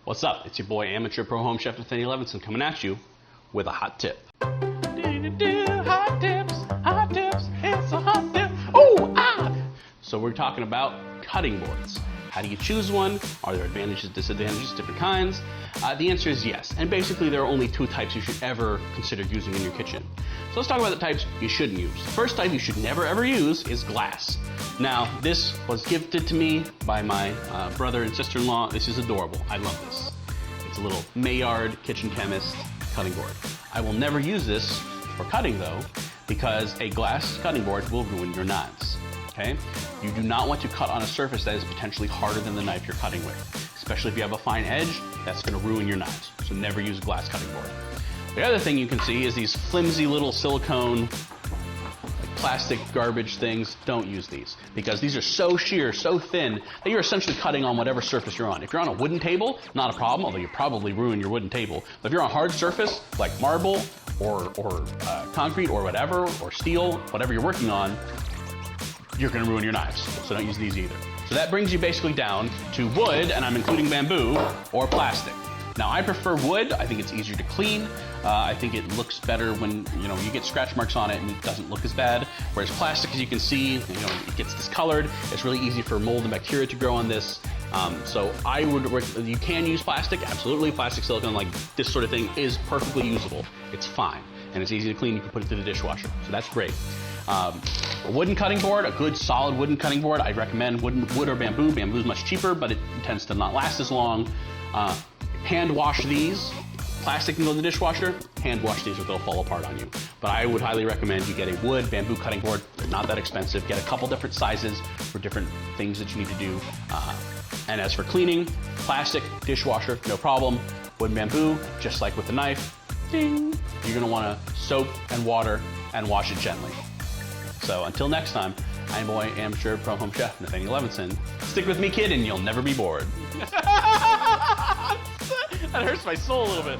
What's up? It's your boy, amateur pro home chef Nathanael Levinson, coming at you with a hot tip. Hot tips, it's a hot tip. So we're talking about cutting boards. How do you choose one? Are there advantages, disadvantages, different kinds? The answer is yes. And basically there are only two types you should ever consider using in your kitchen. So let's talk about the types you shouldn't use. The first type you should never ever use is glass. Now, this was gifted to me by my brother and sister-in-law. This is adorable. I love this. It's a little Maillard Kitchen Chemist cutting board. I will never use this for cutting though, because a glass cutting board will ruin your knives. Okay? You do not want to cut on a surface that is potentially harder than the knife you're cutting with. Especially if you have a fine edge, that's going to ruin your knives. So never use a glass cutting board. The other thing you can see is these flimsy little silicone, plastic garbage things. Don't use these, because these are so sheer, so thin, that you're essentially cutting on whatever surface you're on. If you're on a wooden table, not a problem, although you probably ruin your wooden table. But if you're on a hard surface, like marble or concrete or whatever, or steel, whatever you're working on, you're gonna ruin your knives. So don't use these either. So that brings you basically down to wood, and I'm including bamboo, or plastic. Now I prefer wood. I think it's easier to clean. I think it looks better when you get scratch marks on it and it doesn't look as bad. Whereas plastic, as you can see, it gets discolored. It's really easy for mold and bacteria to grow on this. So I would, you can use plastic, absolutely. Plastic, silicone, like this sort of thing is perfectly usable. It's fine, and it's easy to clean. You can put it through the dishwasher, so that's great. A wooden cutting board, a good solid wooden cutting board, I'd recommend wood or bamboo. Bamboo is much cheaper, but it tends to not last as long. Hand wash these. Plastic can go in the dishwasher. Hand wash these or they'll fall apart on you. But I would highly recommend you get a wood bamboo cutting board. They're not that expensive. Get a couple different sizes for different things that you need to do. And as for cleaning, plastic, dishwasher, no problem. Wood and bamboo, just like with the knife, ding. You're gonna wanna soap and water and wash it gently. So until next time, I'm boy, amateur pro home chef Nathanael Levinson. Stick with me, kid, and you'll never be bored. That hurts my soul a little bit.